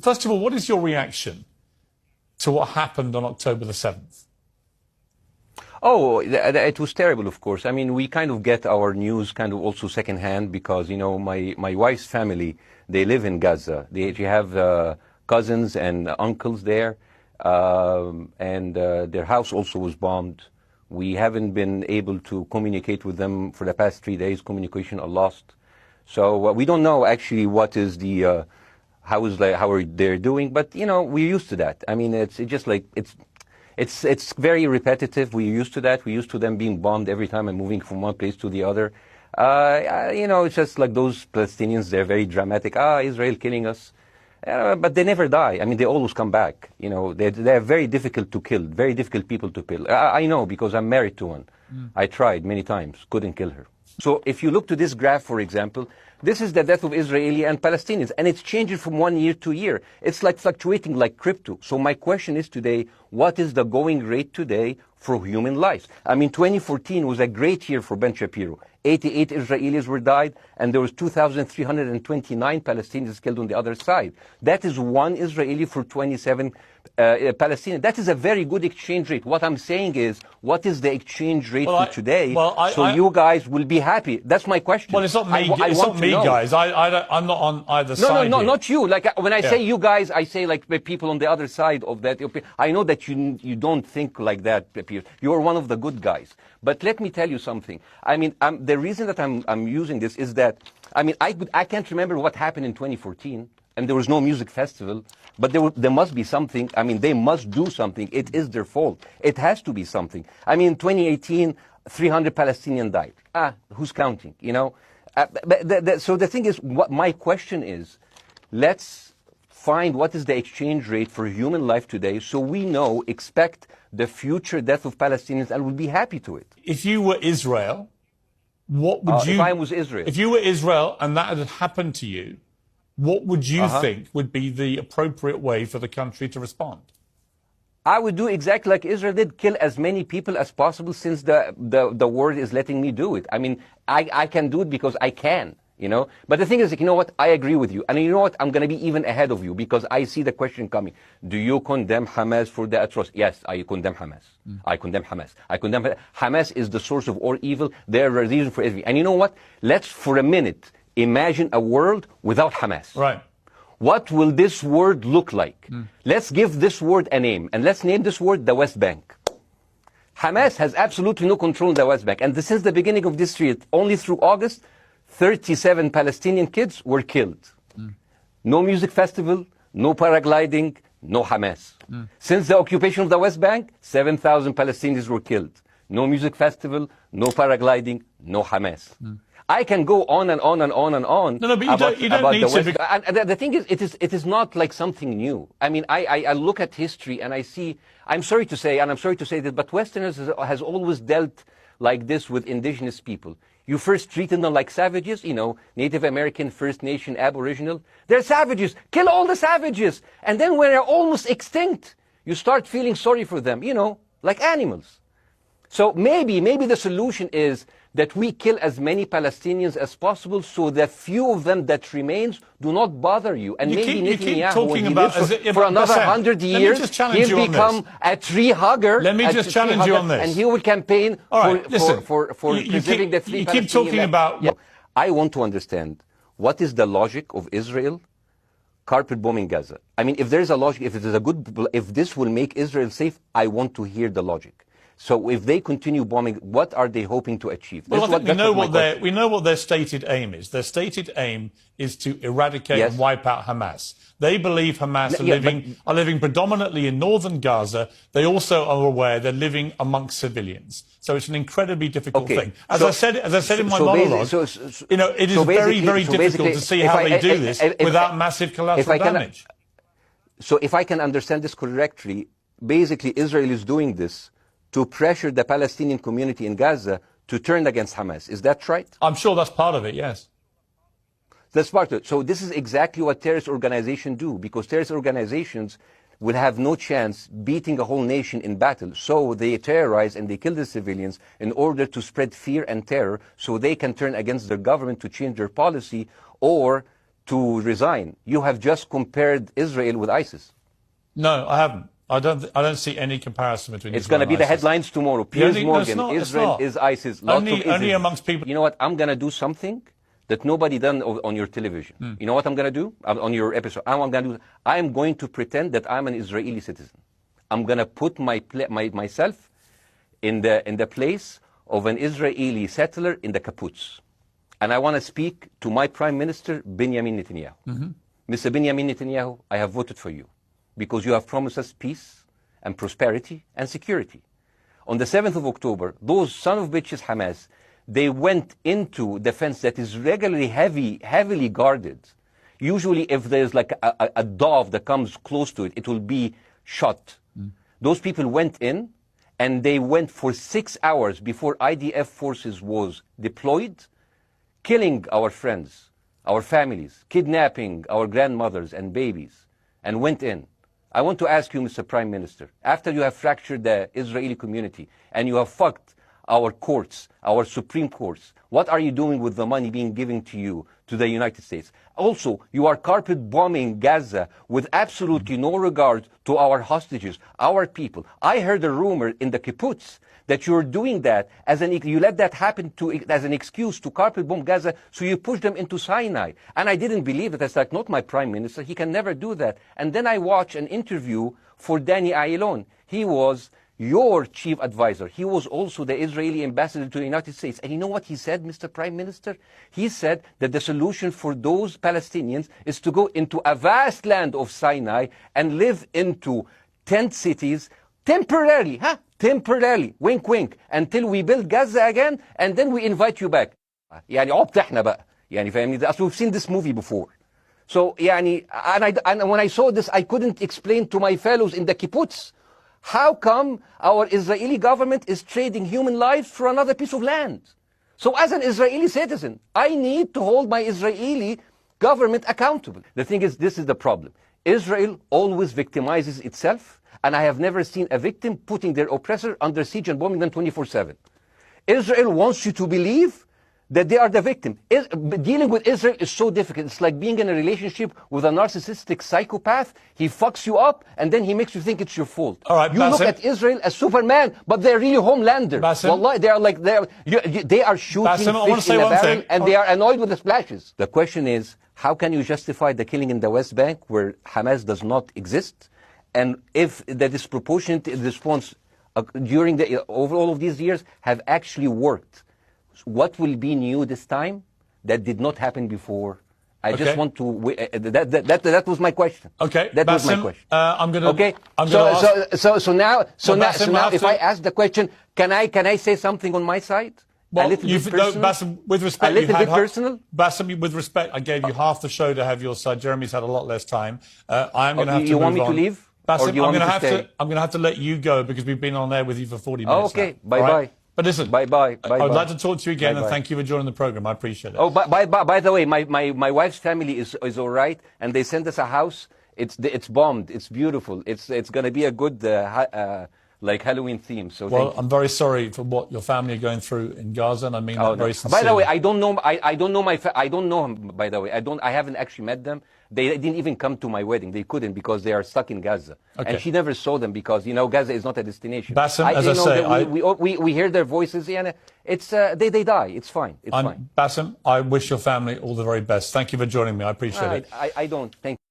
first of all, what is your reaction to what happened on October the 7th? Oh, it was terrible, of course. I mean, we kind of get our news kind of also secondhand because, you know, my wife's family, they live in Gaza. They have cousins and uncles there, and their house also was bombed. We haven't been able to communicate with them for the past 3 days. Communication are lost. So we don't know actually what is the, how are they doing, but, you know, we're used to that. I mean, it's just like, it's very repetitive. We're used to that. We're used to them being bombed every time and moving from one place to the other. You know, it's just like those Palestinians, they're very dramatic. Israel killing us. But they never die. I mean, they always come back. You know, they're very difficult to kill, very difficult people to kill. I know because I'm married to one. I tried many times, couldn't kill her. So if you look to this graph, for example, this is the death of Israeli and Palestinians, and it's changing from 1 year to year. It's like fluctuating like crypto. So my question is today, what is the going rate today for human lives? I mean, 2014 was a great year for Ben Shapiro. 88 Israelis were died, and there was 2,329 Palestinians killed on the other side. That is one Israeli for 27 Palestinians. That is a very good exchange rate. What I'm saying is, what is the exchange rate for today? You guys will be happy. That's my question. Well, it's not me, it's not me guys. I'm not on either side. No, not you. Like when I say you guys, I say like the people on the other side of that. I know that you don't think like that, Pierce. You're one of the good guys. But let me tell you something. I mean, the reason that I'm using this is that, I mean, I can't remember what happened in 2014, and there was no music festival, but there must be something. I mean, they must do something. It is their fault. It has to be something. I mean, 2018, 300 Palestinians died. Who's counting, you know? So the thing is, what my question is, let's find what is the exchange rate for human life today so we know, expect the future death of Palestinians and we'll be happy to it. If you were Israel, what would you... If I was Israel. If you were Israel and that had happened to you, what would you think would be the appropriate way for the country to respond? I would do exactly like Israel did, kill as many people as possible since the world is letting me do it. I mean, I can do it because I can. You know, but the thing is, you know what? I agree with you, and you know what? I'm going to be even ahead of you because I see the question coming. Do you condemn Hamas for the atrocity? Yes, I condemn Hamas. I condemn Hamas. I condemn Hamas is the source of all evil. They're the reason for everything. And you know what? Let's for a minute imagine a world without Hamas. Right. What will this world look like? Let's give this word a name, and let's name this word the West Bank. Hamas has absolutely no control in the West Bank, and since the beginning of this year, only through August, 37 Palestinian kids were killed. No music festival, no paragliding, no Hamas. Since the occupation of the West Bank, 7,000 Palestinians were killed. No music festival, no paragliding, no Hamas. I can go on and on and on and on. No, but you don't need to. And the thing is, it is not like something new. I mean, I look at history and I see, I'm sorry to say, and I'm sorry to say this, but Westerners has always dealt like this with indigenous people. You first treated them like savages, you know, Native American, First Nation, Aboriginal. They're savages. Kill all the savages. And then when they're almost extinct, you start feeling sorry for them, you know, like animals. So maybe the solution is that we kill as many Palestinians as possible so the few of them that remains do not bother you. And maybe Netanyahu, when he lives for another 100 years, he'll become a tree hugger. Let me just challenge you on this. And he will campaign for preserving the three Palestinians. You keep talking about... Yeah. I want to understand, what is the logic of Israel carpet bombing Gaza? I mean, if there's a logic, if this will make Israel safe, I want to hear the logic. So if they continue bombing, what are they hoping to achieve? Well, I think we know what their stated aim is. Their stated aim is to eradicate and wipe out Hamas. They believe Hamas are living predominantly in northern Gaza. They also are aware they're living amongst civilians. So it's an incredibly difficult thing. As I said in my monologue, you know, it is very, very difficult to see how they do this without massive collateral damage. So if I can understand this correctly, basically Israel is doing this to pressure the Palestinian community in Gaza to turn against Hamas. Is that right? I'm sure that's part of it, yes. That's part of it. So this is exactly what terrorist organizations do, because terrorist organizations will have no chance beating a whole nation in battle. So they terrorize and they kill the civilians in order to spread fear and terror so they can turn against their government to change their policy or to resign. You have just compared Israel with ISIS. No, I haven't. I don't see any comparison between It's going to be the headlines tomorrow. Piers Morgan, Israel is ISIS. Only amongst people. You know what? I'm going to do something that nobody done on your television. You know what I'm going to do on your episode? I'm going to pretend that I'm an Israeli citizen. I'm going to put myself in the place of an Israeli settler in the kibbutz. And I want to speak to my Prime Minister, Benjamin Netanyahu. Mr. Benjamin Netanyahu, I have voted for you because you have promised us peace and prosperity and security. On the 7th of October, those son of bitches Hamas, they went into the fence that is regularly heavily guarded. Usually if there's like a dove that comes close to it, it will be shot. Those people went in, and they went for 6 hours before IDF forces was deployed, killing our friends, our families, kidnapping our grandmothers and babies, and went in. I want to ask you, Mr. Prime Minister, after you have fractured the Israeli community and you have fucked our courts, our Supreme Courts, what are you doing with the money being given to you, to the United States? Also, you are carpet bombing Gaza with absolutely no regard to our hostages, our people. I heard a rumor in the kibbutz that you're doing that you let that happen as an excuse to carpet bomb Gaza, so you push them into Sinai. And I didn't believe it. I was like, not my Prime Minister. He can never do that. And then I watched an interview for Danny Ayalon. He was your chief advisor. He was also the Israeli ambassador to the United States. And you know what he said, Mr. Prime Minister? He said that the solution for those Palestinians is to go into a vast land of Sinai and live into tent cities temporarily, temporarily, wink wink, until we build Gaza again, and then we invite you back. يعني عبط احنا بقى. يعني فاهمني؟ We've seen this movie before. So يعني, and when I saw this, I couldn't explain to my fellows in the kibbutz, how come our Israeli government is trading human lives for another piece of land? So as an Israeli citizen, I need to hold my Israeli government accountable. The thing is, this is the problem. Israel always victimizes itself, and I have never seen a victim putting their oppressor under siege and bombing them 24/7. Israel wants you to believe that they are the victim. Dealing with Israel is so difficult. It's like being in a relationship with a narcissistic psychopath. He fucks you up, and then he makes you think it's your fault. All right, you Bassem, look at Israel as Superman, but they're really homelanders. Bassem, Wallahi, they are shooting Bassem, fish in a barrel, and they are annoyed with the splashes. The question is, how can you justify the killing in the West Bank where Hamas does not exist? And if the disproportionate response during over all of these years have actually worked, what will be new this time that did not happen before? I just want to. That was my question. Okay, that Bassem, was my question. I'm gonna. Okay. So now, if I ask the question, can I say something on my side? Well, a little bit personal. Bassem, with respect, a little bit personal. Bassem, with respect, I gave you half the show to have your side. Jeremy's had a lot less time. I'm going to have to. You move want me on. to leave? Bassem, I'm going to have to let you go because we've been on there with you for 40 minutes. Okay. Now, Bye bye. But listen, bye. I would like to talk to you again, and thank you for joining the program. I appreciate it. Oh, by the way, my wife's family is all right, and they sent us a house. It's bombed. It's beautiful. It's going to be a good like Halloween theme. So well, I'm very sorry for what your family are going through in Gaza, and I mean that very sincerely. By the way, I don't know. I don't know I don't know him. By the way, I haven't actually met them. They didn't even come to my wedding. They couldn't because they are stuck in Gaza. Okay. And she never saw them because Gaza is not a destination. Bassem, as I say, we hear their voices. And it's they die. It's fine. It's fine. Bassem, I wish your family all the very best. Thank you for joining me. I appreciate it. I don't. Thank you.